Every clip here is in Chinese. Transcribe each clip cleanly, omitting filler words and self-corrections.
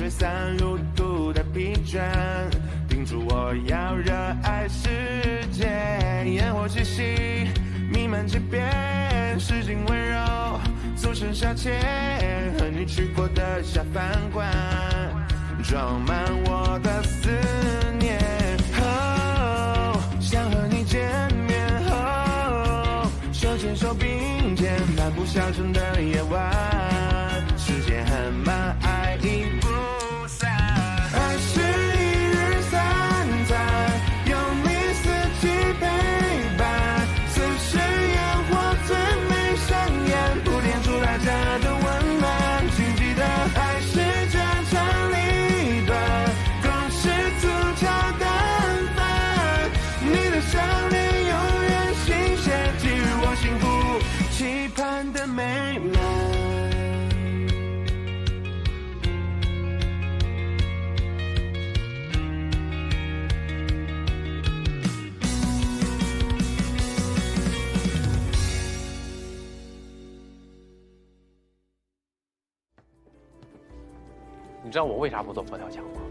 吹散路途的疲倦，叮嘱我要热爱世界。烟火气息弥漫街边，市井温柔俗生消遣，和你去过的下饭馆装满我的思念。想和你见面后，手牵手并肩漫步小城的夜晚，时间很慢，爱已不散。爱是一日三餐，有你四季陪伴，此时烟火最美上演，铺垫出大家的温暖。请记得，爱是这场里短，光是足球淡饭，你的笑脸永远新鲜，给予我幸福期盼的美满。你知道我为啥不做佛跳墙吗？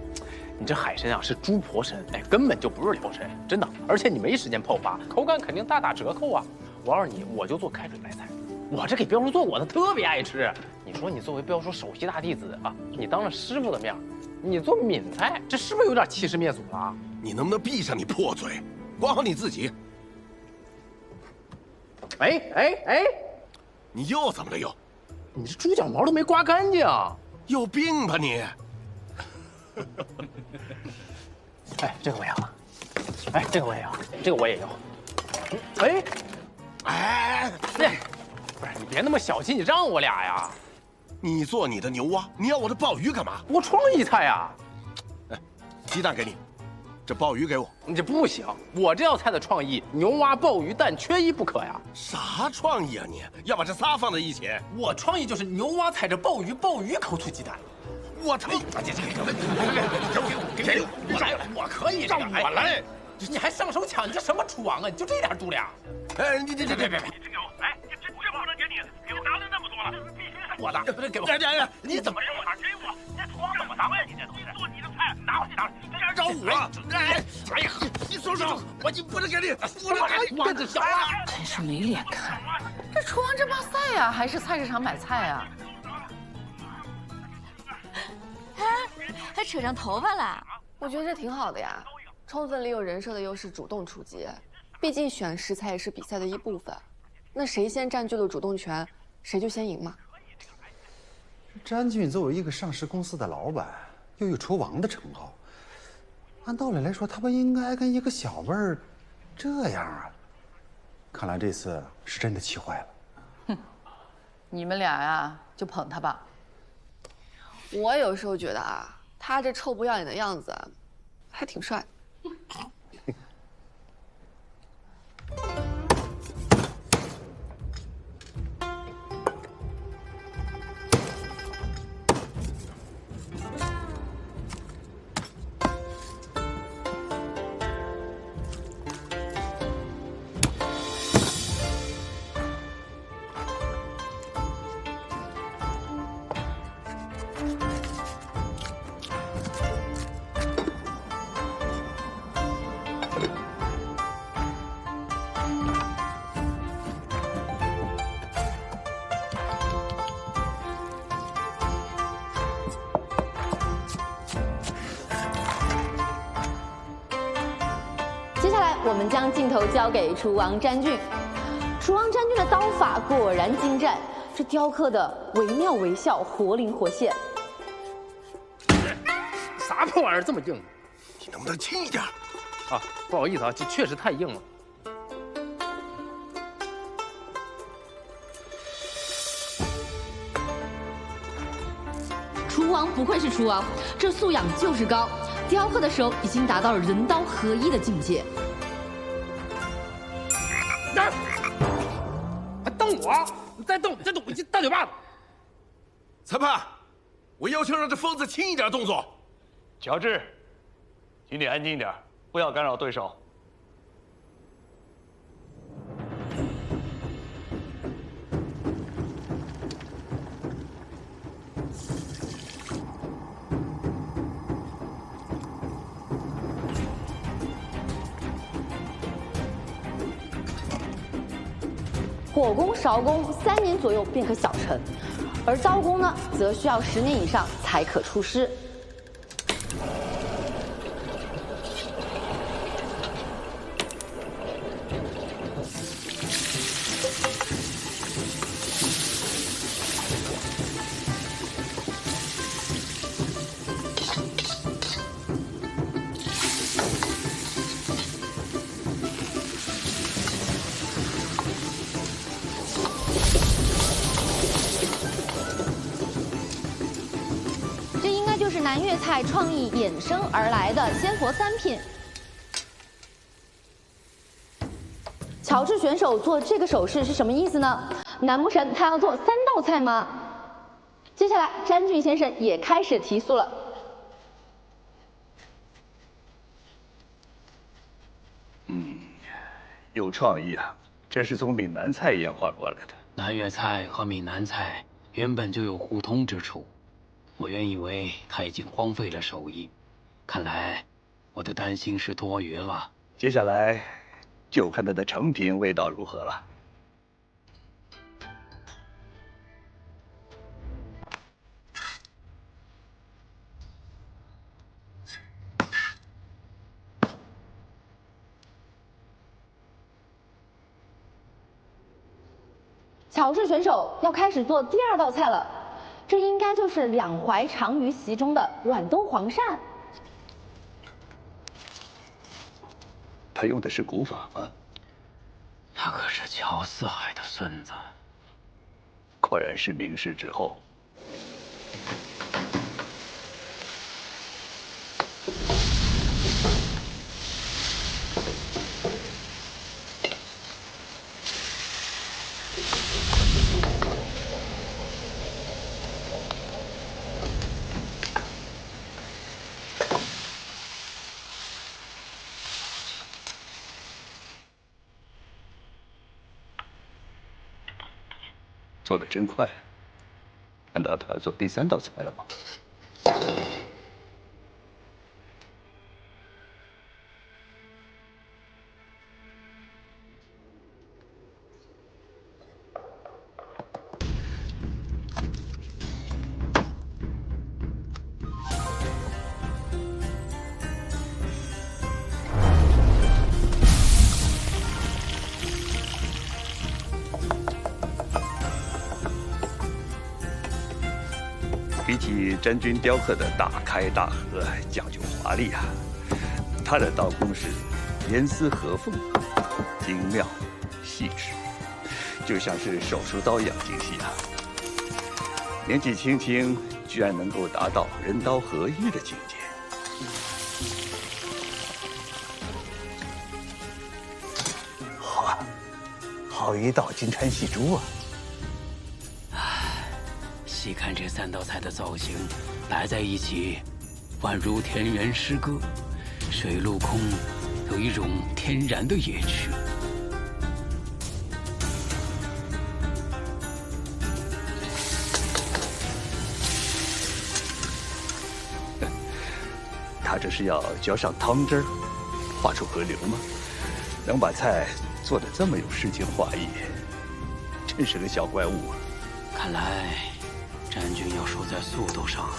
你这海参啊是猪婆参，哎，根本就不是辽参，真的。而且你没时间泡发，口感肯定大打折扣啊。我要是你，我就做开水白菜。我这给彪叔做过，他特别爱吃。你说你作为彪叔首席大弟子啊，你当着师傅的面，你做闽菜，这是不是有点欺师灭祖了？你能不能闭上你破嘴，管好你自己？哎，你又怎么了又？你这猪脚毛都没刮干净。有病吧你！哎，这个我要。哎，这个我也要，这个我也要。哎，不是你别那么小气，你让我俩呀。你做你的牛蛙，你要我的鲍鱼干嘛？我创意菜呀。哎，鸡蛋给你，这鲍鱼给我。你这不行，我这道菜的创意，牛蛙、鲍鱼、蛋缺一不可呀。啥创意啊你？要把这仨放在一起？我创意就是牛蛙踩着鲍鱼，鲍鱼烤出鸡蛋。我操！给我可以，让我来。你还上手抢？你这什么厨王啊？你就这点度量？哎，你别！这个，哎，这不能给你，给我拿了那么多了，必须是我的，不是给我。你怎么给我拿？给我！你这厨房怎么当呀？你这东西做你的菜，拿回去拿。找我！哎呀，你说，我就不能给你，我这小啊！真是没脸看。这厨房争霸赛呀，还是菜市场买菜啊？还扯上头发了。我觉得这挺好的呀，充分利用人设的优势，主动出击。毕竟选食材也是比赛的一部分，那谁先占据了主动权，谁就先赢嘛。詹俊作为一个上市公司的老板，又有厨王的称号，按道理来说，他不应该跟一个小辈儿这样啊。看来这次是真的气坏了。哼，你们俩呀，就捧他吧。我有时候觉得啊，他这臭不要脸的样子，还挺帅的。接下来，我们将镜头交给厨王詹俊。厨王詹俊的刀法果然精湛，这雕刻的惟妙惟肖，活灵活现。啥破玩意儿这么硬？你能不能轻一点？啊，不好意思啊，这确实太硬了。厨王不愧是厨王，这素养就是高。雕刻的手已经达到了人刀合一的境界。还瞪我？你再瞪，我一大嘴巴子！裁判，我要求让这疯子轻一点动作。乔治，请你安静点，不要干扰对手。火功、勺功3年左右便可小成，而刀功呢，则需要10年以上才可出师。就是南粤菜创意衍生而来的鲜活3品。乔治选手做这个手势是什么意思呢？难不成他要做3道菜吗？接下来詹俊先生也开始提速了。有创意啊！这是从闽南菜演化过来的。南粤菜和闽南菜原本就有互通之处。 我原以为他已经荒废了手艺，看来我的担心是多余了。接下来就看他的成品味道如何了。乔治选手要开始做第2道菜了。 这应该就是2淮长鱼席中的软冬黄鳝。他用的是古法吗？他可是乔四海的孙子，果然是名士之后。做的真快，难道他要做第3道菜了吗？比起詹军雕刻的大开大合，讲究华丽啊，他的刀工是严丝合缝，精妙细致，就像是手术刀一样精细啊。年纪轻轻，居然能够达到人刀合一的境界。好一道金蝉戏珠啊！ 细看这3道菜的造型，摆在一起，宛如田园诗歌，水陆空有一种天然的野趣。他这是要浇上汤汁儿，画出河流吗？能把菜做得这么有诗情画意，真是个小怪物啊！看来。 詹军要输在速度上了。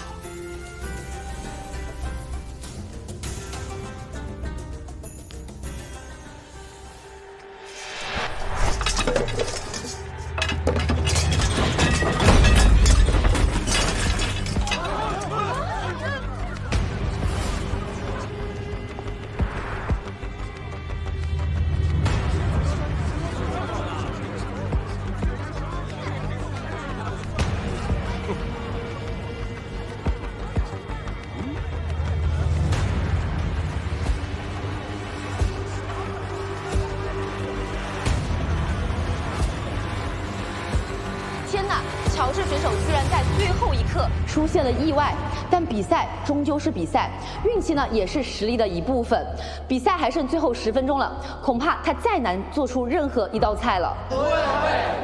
乔治选手居然在最后一刻出现了意外，但比赛终究是比赛，运气呢也是实力的一部分。比赛还剩最后10分钟了，恐怕他再难做出任何一道菜了。组委会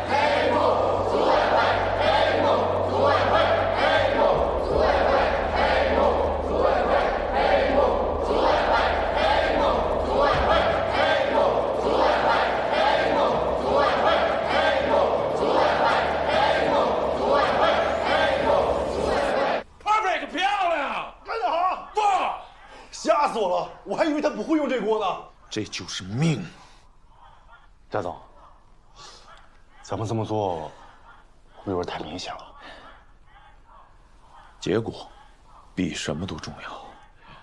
开幕，组委会开幕，组委会开幕，组委会开幕，组委会开幕，组委会开幕，组委会开幕，组委会开幕，组委会开幕。吓死我了！我还以为他不会用这锅呢。这就是命。翟总，咱们这么做会不会太明显了？结果比什么都重要。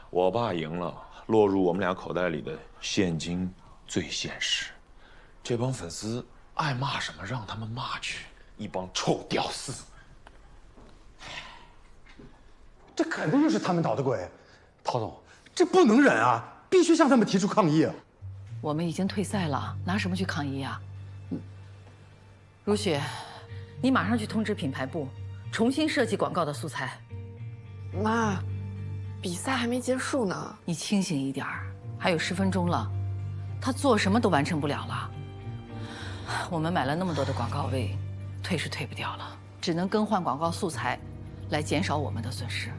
我爸赢了，落入我们俩口袋里的现金最现实。这帮粉丝爱骂什么让他们骂去，一帮臭屌丝。这肯定就是他们捣的鬼。陶总，这不能忍啊，必须向他们提出抗议啊！我们已经退赛了，拿什么去抗议呀？如雪，你马上去通知品牌部，重新设计广告的素材。妈，比赛还没结束呢。你清醒一点儿，还有10分钟了，他做什么都完成不了了。我们买了那么多的广告位，退是退不掉了，只能更换广告素材，来减少我们的损失。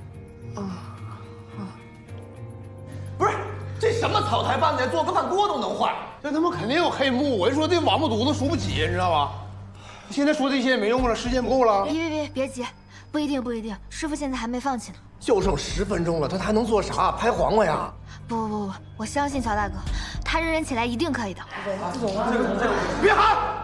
不是，这什么草台班子，做个饭锅都能坏，这他妈肯定有黑幕。我就说这王八犊子数不起，你知道吗？现在说这些也没用了，时间不够了。别急，不一定，师傅现在还没放弃呢。就剩10分钟了，他还能做啥？拍黄瓜呀？不，我相信乔大哥，他认真起来一定可以的。别喊！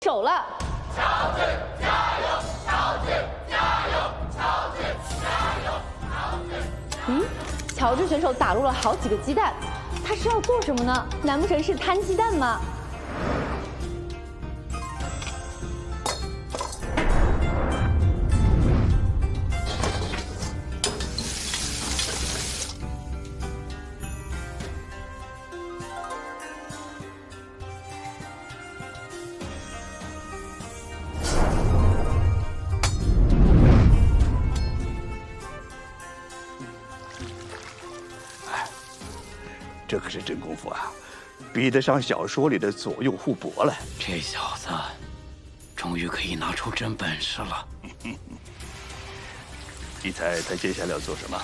手了。乔治加油！乔治加油！乔治加油！乔治选手打入了好几个鸡蛋，他是要做什么呢？难不成是摊鸡蛋吗？这可是真功夫啊，比得上小说里的左右互搏了。这小子，终于可以拿出真本事了。你猜他接下来要做什么？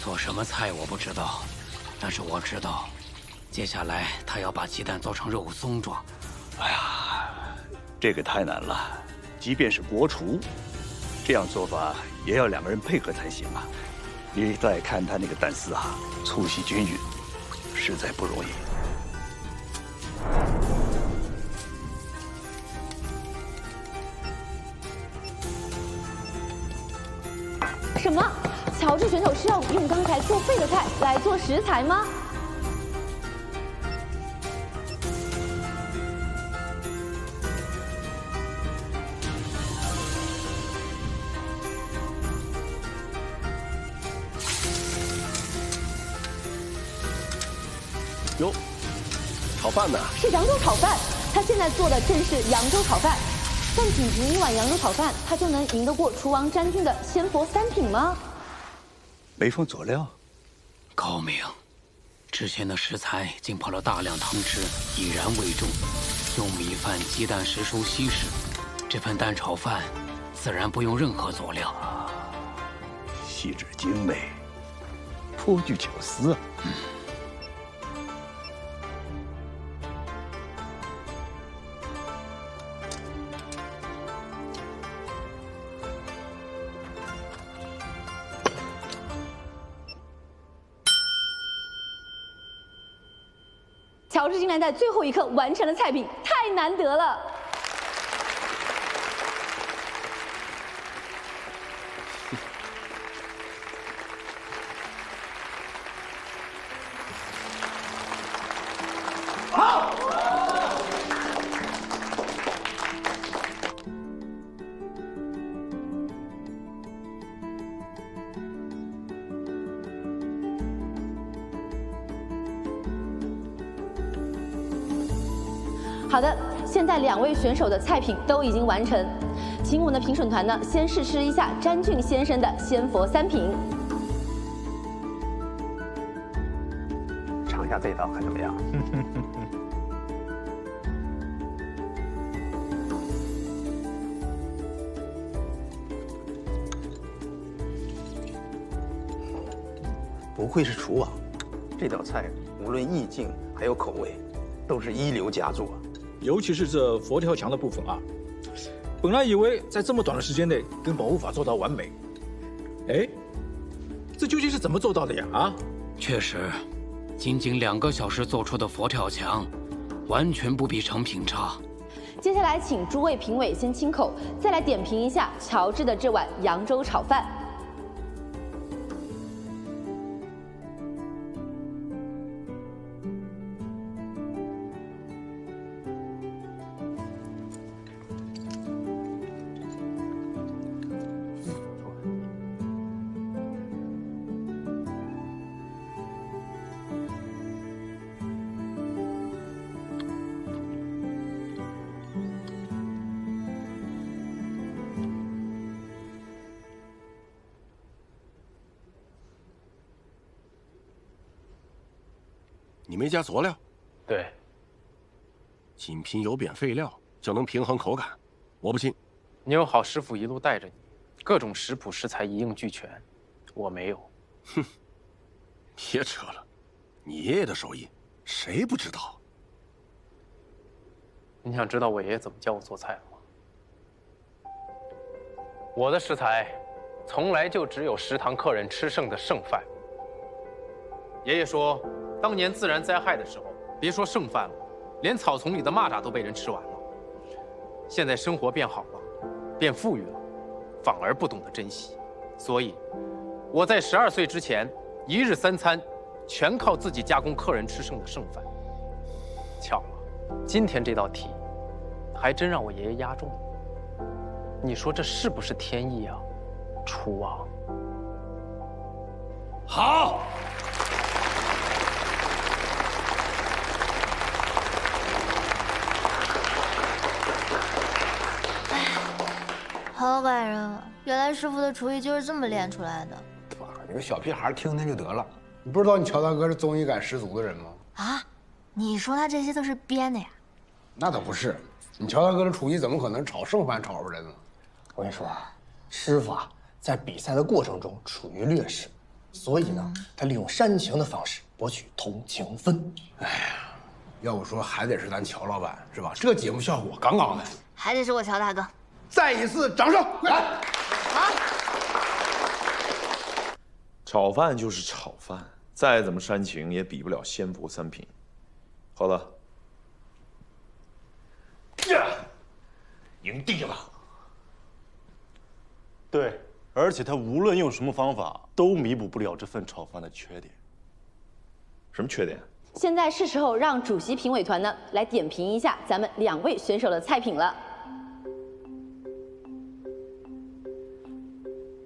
做什么菜我不知道，但是我知道，接下来他要把鸡蛋做成肉松状。哎呀，这个太难了，即便是国厨，这样做法也要2个人配合才行啊。你再看他那个蛋丝啊，粗细均匀。实在不容易。什么？乔治选手是要用刚才作废的菜来做食材吗？哟，炒饭呢？是扬州炒饭，他现在做的正是扬州炒饭。但仅凭一碗扬州炒饭，他就能赢得过厨王詹军的仙佛3品吗？没放佐料，高明。之前的食材浸泡了大量汤汁，以燃为重，用米饭、鸡蛋、时蔬稀释。这份蛋炒饭自然不用任何佐料，细致精美，颇具巧思啊。乔治竟然在最后一刻完成了菜品，太难得了。好的，现在2位选手的菜品都已经完成，请我们的评审团呢先试吃一下詹俊先生的仙佛3品。尝一下这道看怎么样？不愧是厨王，这道菜无论意境还有口味，都是一流佳作。尤其是这佛跳墙的部分啊，本来以为在这么短的时间内根本无法做到完美，哎，这究竟是怎么做到的呀？啊，确实，仅仅2个小时做出的佛跳墙，完全不比成品差。接下来请诸位评委先亲口，再来点评一下乔治的这碗扬州炒饭。你没加佐料？对。仅凭油扁废料就能平衡口感，我不信。你有好师傅一路带着你，各种食谱食材一应俱全，我没有。哼，别扯了，你爷爷的手艺谁不知道？你想知道我爷爷怎么教我做菜的吗？我的食材从来就只有食堂客人吃剩的剩饭。爷爷说，当年自然灾害的时候，别说剩饭了，连草丛里的蚂蚱都被人吃完了。现在生活变好了，变富裕了，反而不懂得珍惜。所以，我在12岁之前，1日3餐全靠自己加工客人吃剩的剩饭。巧了，今天这道题还真让我爷爷压中了。你说这是不是天意啊，厨王？好。好感人啊！原来师傅的厨艺就是这么练出来的。你个小屁孩听听就得了。你不知道你乔大哥是综艺感十足的人吗？啊，你说他这些都是编的呀？那倒不是，你乔大哥的厨艺怎么可能炒剩饭炒出来呢？我跟你说啊，师傅啊，在比赛的过程中处于劣势，所以呢，他利用煽情的方式博取同情分。哎呀，要不说还得是咱乔老板是吧？这节目效果杠杠的。还得是我乔大哥。再一次掌声，来！好。炒饭就是炒饭，再怎么煽情也比不了仙佛3品。好了，呀，赢定了。对，而且他无论用什么方法，都弥补不了这份炒饭的缺点。什么缺点？现在是时候让主席评委团呢来点评一下咱们2位选手的菜品了。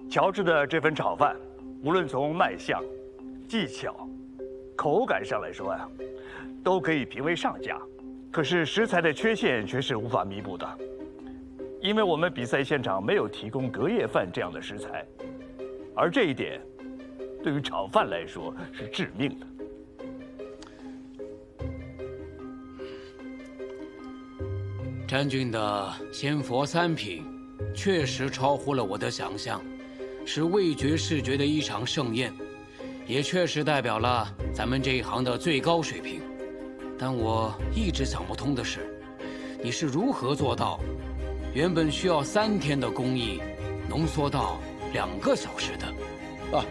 乔治的这份炒饭，无论从卖相、技巧、口感上来说呀，都可以评为上佳。可是食材的缺陷却是无法弥补的，因为我们比赛现场没有提供隔夜饭这样的食材，而这一点对于炒饭来说是致命的。詹俊的仙佛3品确实超乎了我的想象。是味觉视觉的一场盛宴，也确实代表了咱们这一行的最高水平。但我一直想不通的是，你是如何做到原本需要3天的工艺，浓缩到2个小时的？啊，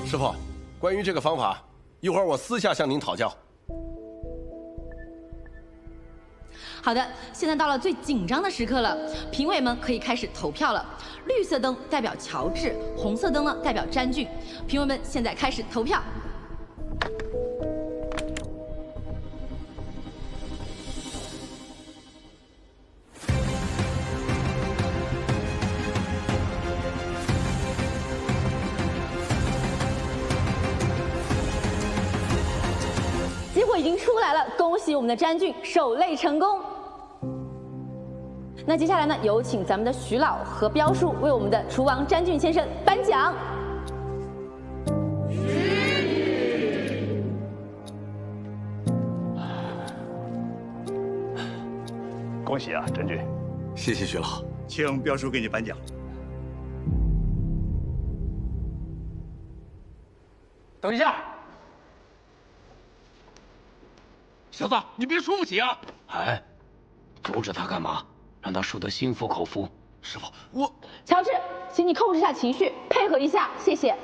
师傅，关于这个方法，一会儿我私下向您讨教。好的，现在到了最紧张的时刻了，评委们可以开始投票了。绿色灯代表乔治，红色灯呢代表詹俊。评委们现在开始投票。结果已经出来了，恭喜我们的詹俊首擂成功。那接下来呢，有请咱们的徐老和彪叔为我们的厨王詹俊先生颁奖。恭喜啊，詹俊！谢谢徐老，请彪叔给你颁奖。等一下，小子，你别输不起啊！哎，阻止他干嘛？让他输得心服口服。师傅，我乔治，请你控制一下情绪，配合一下，谢谢。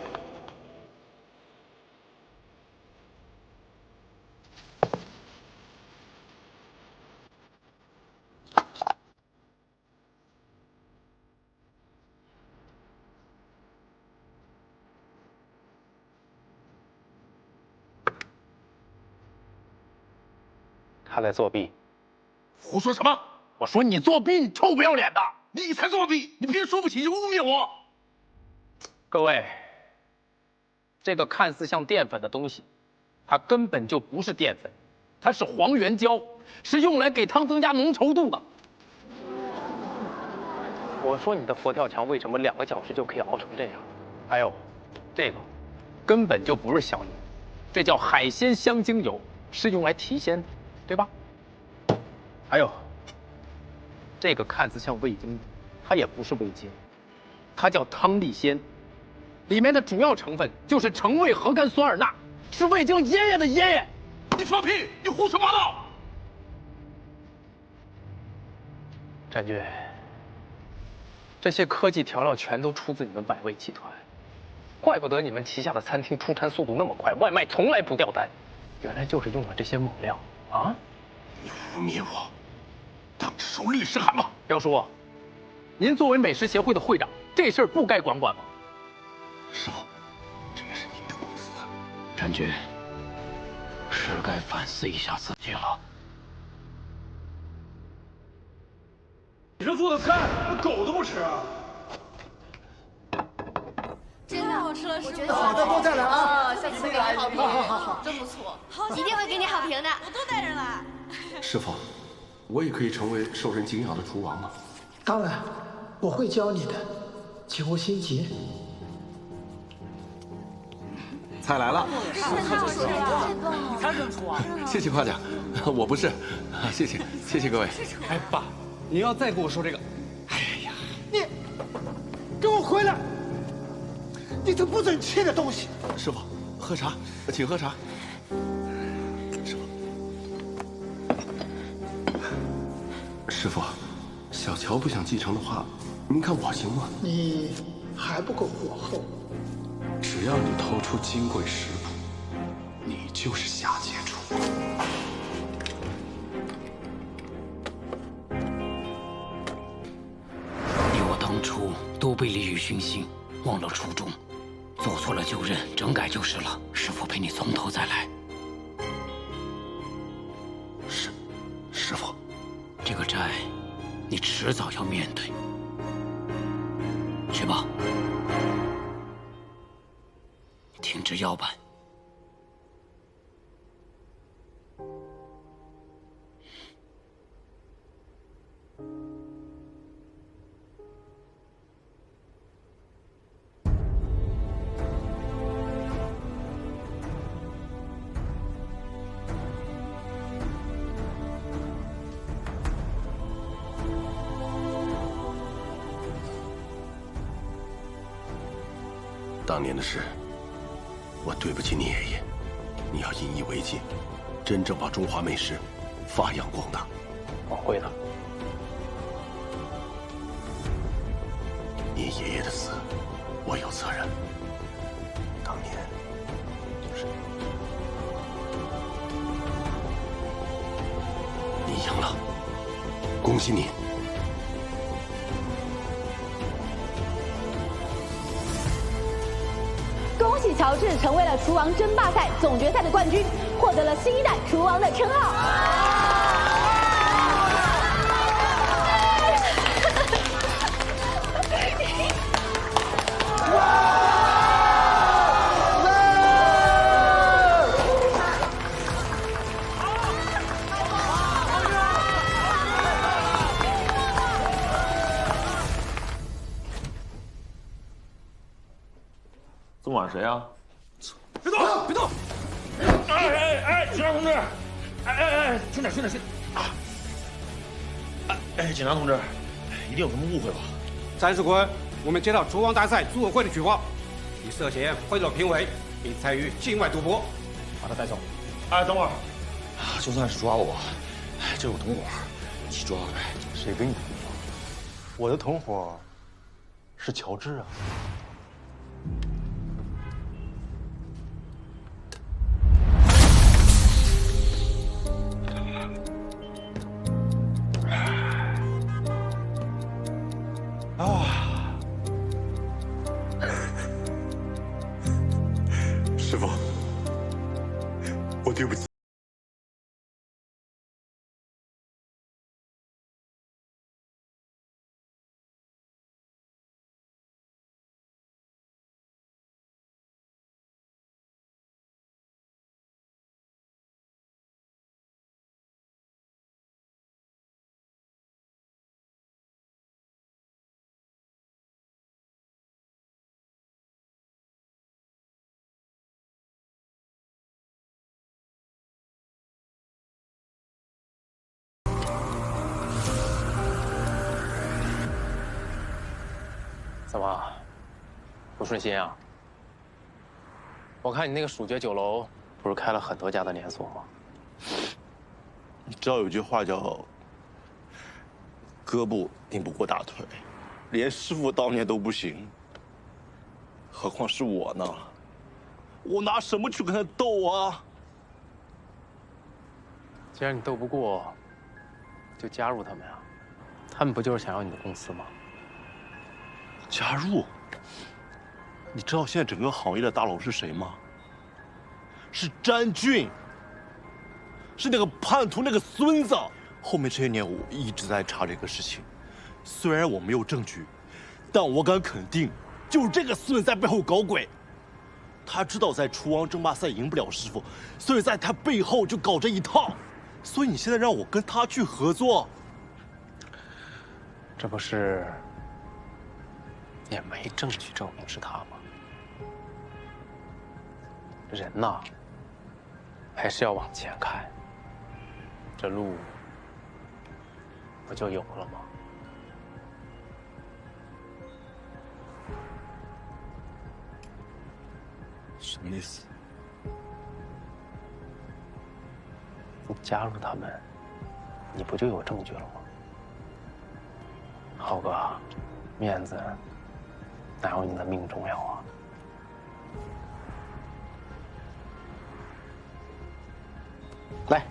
他在作弊。胡说什么？我说你作弊，你臭不要脸的！你才作弊！你别输不起就污蔑我！各位，这个看似像淀粉的东西，它根本就不是淀粉，它是黄原胶，是用来给汤增加浓稠度的。我说你的佛跳墙为什么2个小时就可以熬成这样？还有，这个根本就不是小泥，这叫海鲜香精油，是用来提鲜的，对吧？还有，这个看似像味精，它也不是味精，它叫汤力鲜，里面的主要成分就是橙味核苷酸尔钠，是味精爷爷的爷爷。你放屁！你胡说八道！詹俊，这些科技调料全都出自你们百味集团，怪不得你们旗下的餐厅出餐速度那么快，外卖从来不掉单，原来就是用了这些猛料啊！你污蔑我！当着受律师函吗？彪叔，您作为美食协会的会长，这事儿不该管管吗？师傅，这也是你的公司。詹俊，是该反思一下自己了。你这做的菜，那狗都不吃啊！真的好吃了，师傅。好的，多再来啊！下次给你好评。好，真不错，一定会给你好评的。我都带人来。师傅，我也可以成为受人敬仰的厨王吗？当然，我会教你的，请勿心急。菜来了，你才是厨王。谢谢夸奖，我不是，谢谢，谢谢各位。哎，爸，你要再跟我说这个，哎呀，你给我回来！你这不准吃的东西！师傅，喝茶，请喝茶。师傅，小乔不想继承的话，您看我行吗？你还不够火候。只要你偷出金贵食谱，你就是下界厨。你我当初都被利欲熏心，忘了初衷，做错了就认，整改就是了。师傅陪你从头再来。师傅，这个债，你迟早要面对。去吧，挺直腰板。当年的事，我对不起你爷爷。你要引以为戒，真正把中华美食发扬光大。我会的。你爷爷的死，我有责任。当年就是你赢了，恭喜你。恭喜乔治成为了厨王争霸赛总决赛的冠军，获得了新一代厨王的称号。管谁啊？别动！别动！警察同志！轻点！警察同志，一定有什么误会吧？詹世坤，我们接到厨王大赛组委会的举报，你涉嫌贿赂评委，并参与境外赌博，把他带走。等会儿，就算是抓我，这有同伙，一起抓呗。谁跟你同伙？我的同伙是乔治啊。师傅，我对不起。怎么，不顺心啊？我看你那个蜀爵酒楼不是开了很多家的连锁吗？你知道有句话叫“胳膊拧不过大腿”，连师傅当年都不行，何况是我呢？我拿什么去跟他斗啊？既然你斗不过，就加入他们啊！他们不就是想要你的公司吗？加入？你知道现在整个行业的大佬是谁吗？是詹俊，是那个叛徒那个孙子。后面这些年我一直在查这个事情，虽然我没有证据，但我敢肯定，就是这个孙子在背后搞鬼。他知道在厨王争霸赛赢不了师傅，所以在他背后就搞这一套。所以你现在让我跟他去合作，这不是也没证据证明是他吗？人呐，还是要往前看，这路不就有了吗？什么意思？你加入他们，你不就有证据了吗？浩哥，面子哪有你的命重要啊？来，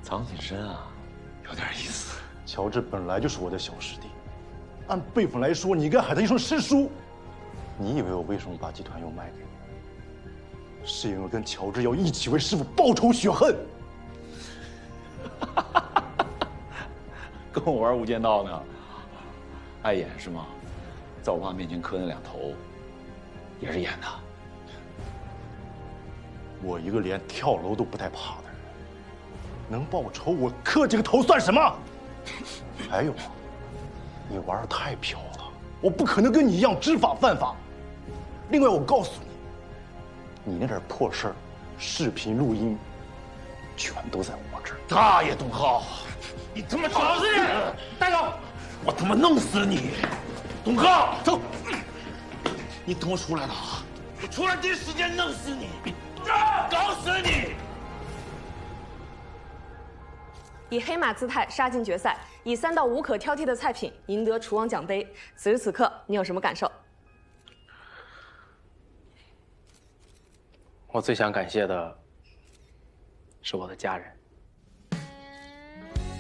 藏挺深啊，有点意思。乔治本来就是我的小师弟，按辈分来说，你应该喊他一声师叔。你以为我为什么把集团又卖给你？是因为跟乔治要一起为师傅报仇雪恨。跟我玩无间道呢？爱演是吗？在我爸面前磕那两头，也是演的。我一个连跳楼都不带怕的人，能报仇，我磕这个头算什么？还有啊，你玩的太飘了，我不可能跟你一样知法犯法。另外，我告诉你，你那点破事儿，视频录音，全都在我这儿。大爷，董浩，你他妈找死你！带走！我他妈弄死你！董浩，走！你等我出来了，我出来第一时间弄死你，搞死你！以黑马姿态杀进决赛，以3道无可挑剔的菜品赢得厨王奖杯。此时此刻，你有什么感受？我最想感谢的是我的家人。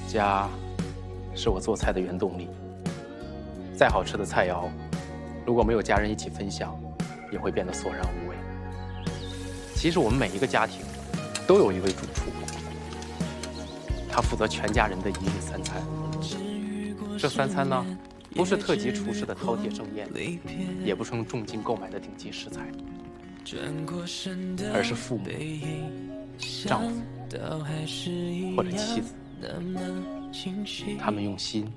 家是我做菜的原动力。再好吃的菜肴，如果没有家人一起分享，也会变得索然无味。其实我们每一个家庭都有一位主厨，他负责全家人的一日三餐。这三餐呢，不是特级厨师的饕餮盛宴，也不是用重金购买的顶级食材，而是父母、丈夫或者妻子，他们用心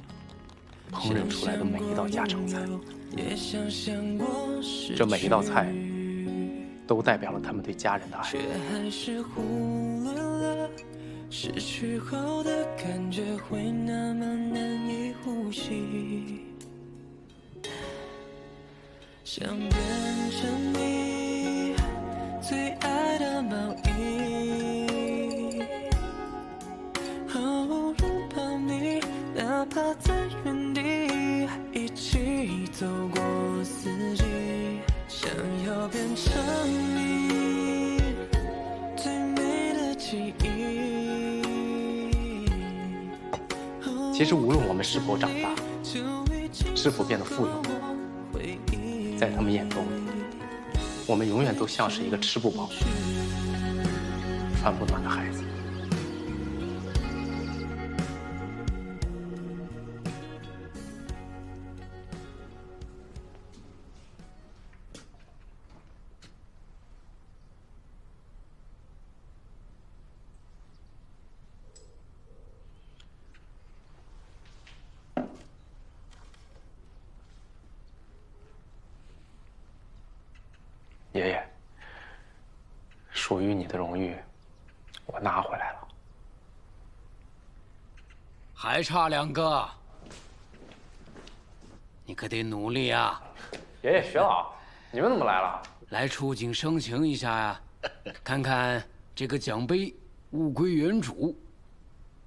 烹饪出来的每一道家常菜。这每一道菜都代表了他们对家人的爱。失去后的感觉会那么难以呼吸，想变成你最爱的毛衣，哦，拥抱你，哪怕在原地，一起走过四季，想要变成你最美的记忆。其实无论我们是否长大，是否变得富有，在他们眼中，我们永远都像是一个吃不饱、穿不暖的孩子。爷爷，属于你的荣誉，我拿回来了。还差2个，你可得努力啊！爷爷，学老，你们怎么来了？来出警申请一下呀，看看这个奖杯物归原主。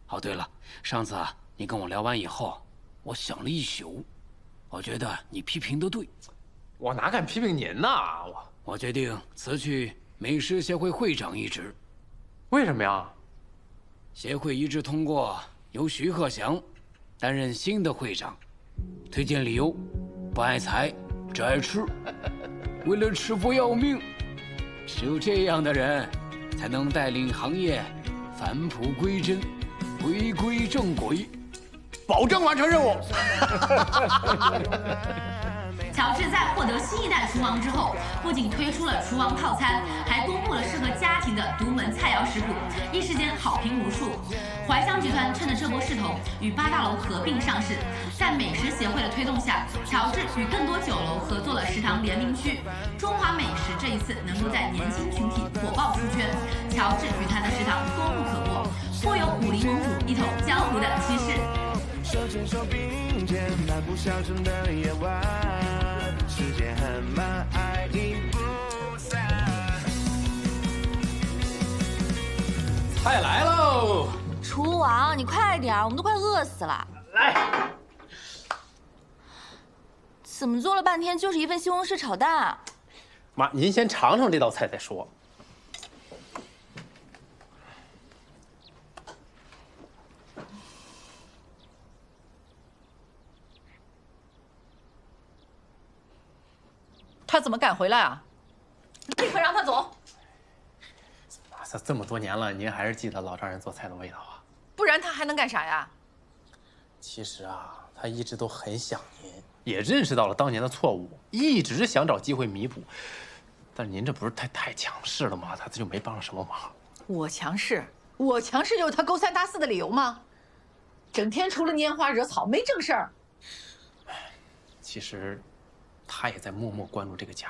哦，对了，上次啊，你跟我聊完以后，我想了一宿，我觉得你批评的对。我哪敢批评您呢？我决定辞去美食协会会长一职。为什么呀？协会一致通过由徐鹤祥担任新的会长，推荐理由：不爱财，只爱吃，为了吃不要命。只有这样的人，才能带领行业返璞归真，回归正轨，保证完成任务。乔治在获得新一代厨王之后，不仅推出了厨王套餐，还公布了适合家庭的独门菜肴食谱，一时间好评无数。怀香集团趁着这波势头，与8大楼合并上市。在美食协会的推动下，乔治与更多酒楼合作了食堂联名区。中华美食这一次能够在年轻群体火爆出圈，乔治与他的食堂功不可没，颇有武林猛虎一统江湖的气势。手牵手并肩，漫步小城的夜晚，时间很慢，爱已不散。菜来喽！厨王，你快点，我们都快饿死了。来，怎么做了半天就是一份西红柿炒蛋？妈，您先尝尝这道菜再说。他怎么敢回来啊？立刻让他走！这么多年了，您还是记得老丈人做菜的味道啊？不然他还能干啥呀？其实啊，他一直都很想您，也认识到了当年的错误，一直想找机会弥补。但您这不是太强势了吗？他就没帮上什么忙。我强势就是他勾三搭四的理由吗？整天除了拈花惹草，没正事儿。其实，他也在默默关注这个家。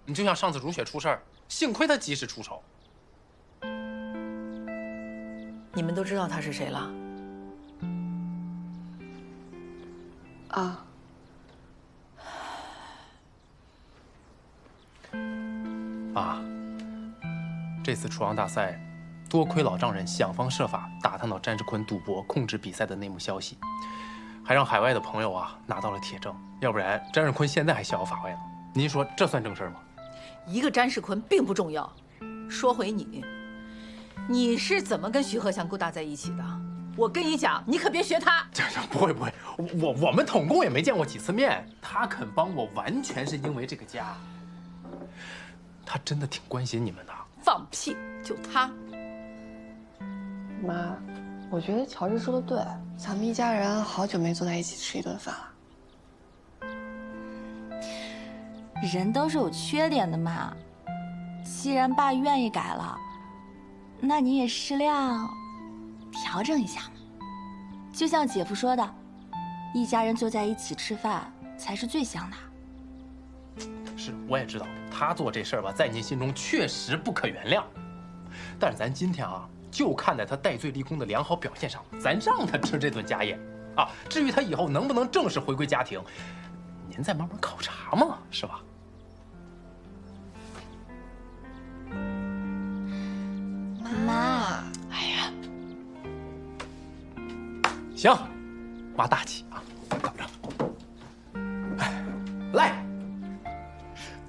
你就像上次如雪出事儿，幸亏他及时出手。你们都知道他是谁了？啊。啊，这次厨王大赛，多亏老丈人想方设法打探到詹世坤赌博控制比赛的内幕消息，还让海外的朋友啊拿到了铁证，要不然詹世坤现在还逍遥法外呢。您说这算正事吗？一个詹世坤并不重要，说回你是怎么跟徐鹤祥勾搭在一起的？我跟你讲，你可别学他。不会，我们统共也没见过几次面，他肯帮我，完全是因为这个家。他真的挺关心你们的。放屁！就他。妈，我觉得乔治说的对，咱们一家人好久没坐在一起吃一顿饭了。人都是有缺点的嘛，既然爸愿意改了，那你也适量调整一下嘛。就像姐夫说的，一家人坐在一起吃饭才是最香的。是，我也知道他做这事儿吧，在您心中确实不可原谅。但是咱今天啊，就看在他戴罪立功的良好表现上，咱让他吃这顿家宴啊。至于他以后能不能正式回归家庭，您再慢慢考察嘛，是吧？妈，哎呀，行，妈大气啊，等着。哎，来，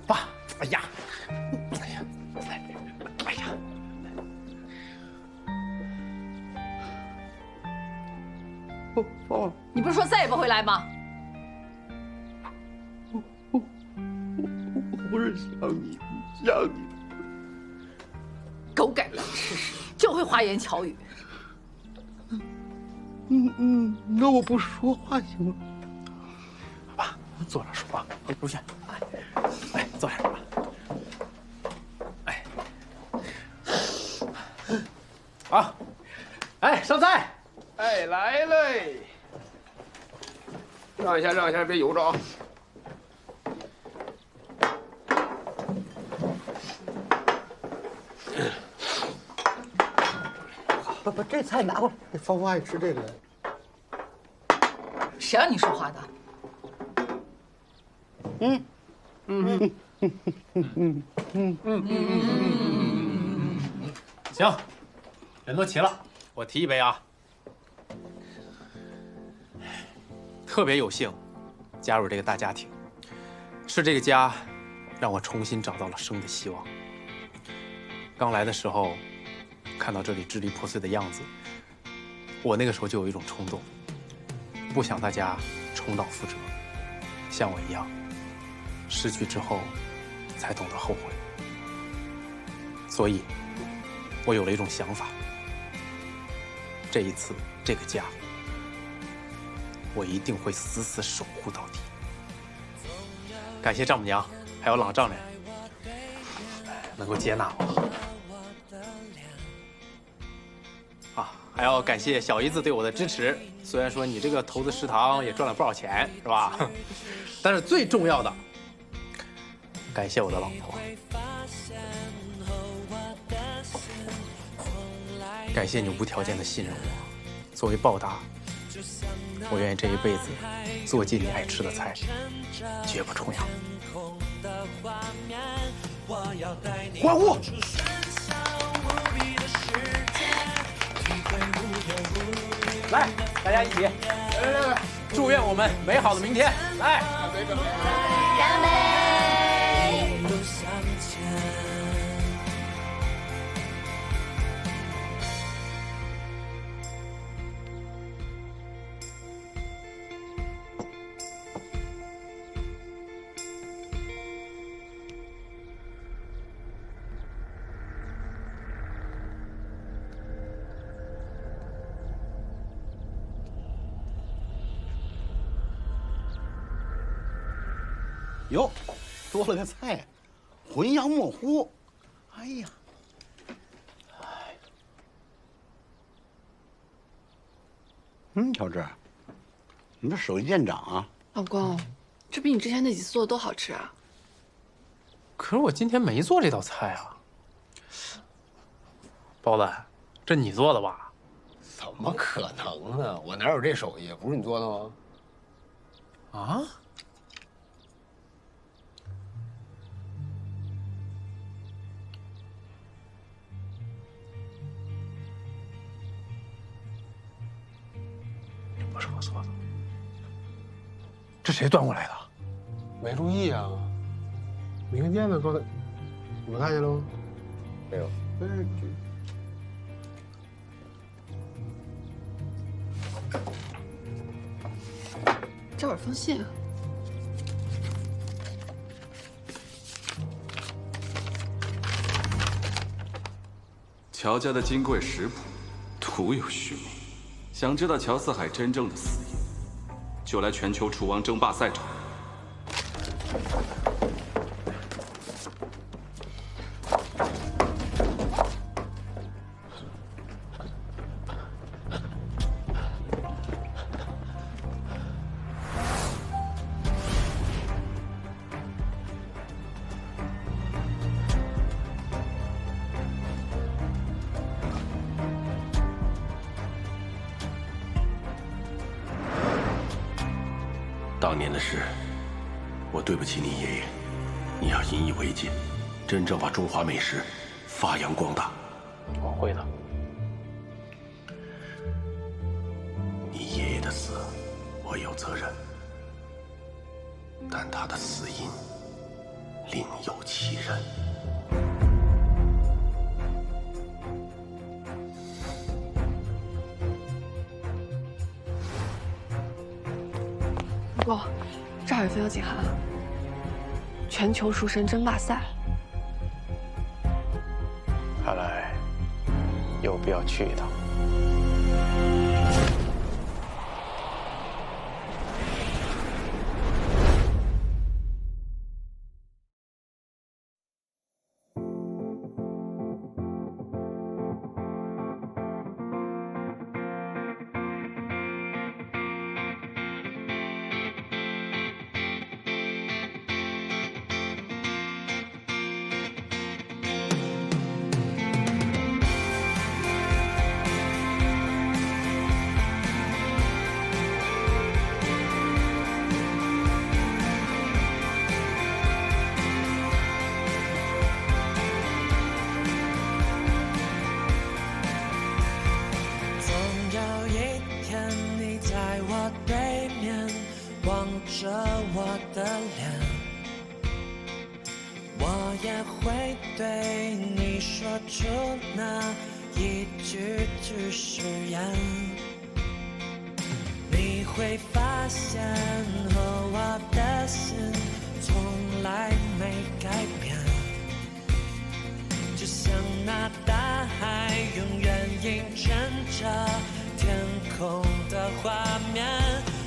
爸，哎呀，哎呀，来，哎呀，哦，你不是说再也不回来吗？我是想你，想你。狗改不了吃屎，就会花言巧语。那我不说话行吗？爸，坐着说啊，如萱，来，坐下吧。哎，啊，哎，上菜。哎，来嘞！让一下，让一下，别油着啊。把这菜拿过来，芳芳爱吃这个。谁让你说话的？行，人都齐了，我提一杯啊。特别有幸加入这个大家庭，是这个家让我重新找到了生的希望。刚来的时候，看到这里支离破碎的样子，我那个时候就有一种冲动，不想大家重蹈覆辙，像我一样，失去之后才懂得后悔。所以，我有了一种想法，这一次这个家，我一定会死死守护到底。感谢丈母娘，还有老丈人，能够接纳我。啊，还要感谢小姨子对我的支持。虽然说你这个投资食堂也赚了不少钱，是吧？但是最重要的，感谢我的老婆，感谢你无条件的信任我。作为报答，我愿意这一辈子做尽你爱吃的菜，绝不重样。欢呼！来，大家一起，来，祝愿我们美好的明天。来，干杯！哟，多了个菜，浑洋模糊。哎呀，乔治，你这手艺见长啊！老公，这比你之前那几次做的都好吃啊。可是我今天没做这道菜啊。包子，这你做的吧？怎么可能呢？我哪有这手艺？不是你做的吗？啊？不是我做的，这谁端过来的？没注意啊。没看见呢，刚才你们看见了吗？没有。这会儿封信。乔家的金贵食谱，徒有虚名。想知道乔四海真正的死因，就来全球厨王争霸赛场。当年的事，我对不起你爷爷，你要引以为戒，真正把中华美食发扬光大。我会的。你爷爷的死，我有责任，但他的死因另有其人。不过，这儿有份邀请函，全球厨神争霸赛。看来有必要去一趟。着我的脸，我也会对你说出那一句句誓言。你会发现和我的心从来没改变，就像那大海永远映衬着天空的画面。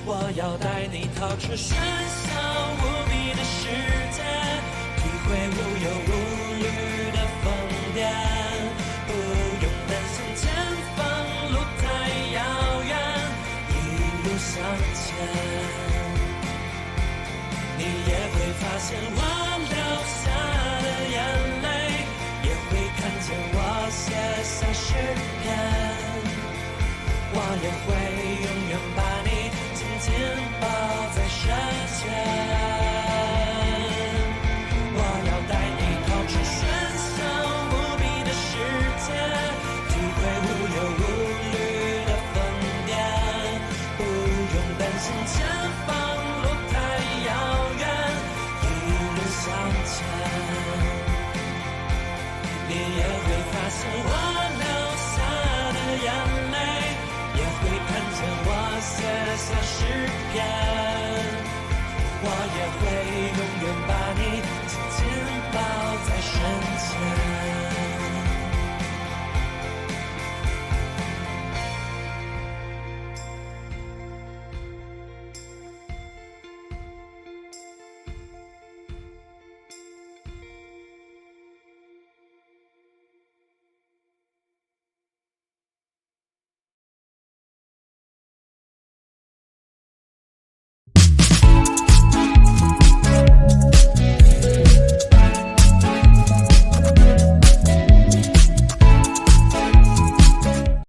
我要带你逃出喧嚣无比的世界，体会无忧无虑的疯癫，不用担心前方路太遥远，一路向前。你也会发现我流下的眼泪，也会看见我写下诗篇，我也会永远把你紧紧抱在身前。我要带你逃出喧嚣无比的世界，体会无忧无虑的疯癫，不用担心前方路太遥远，一路向前。你也会发现我流下的眼泪，也会看见我写下诗篇，我也会永远把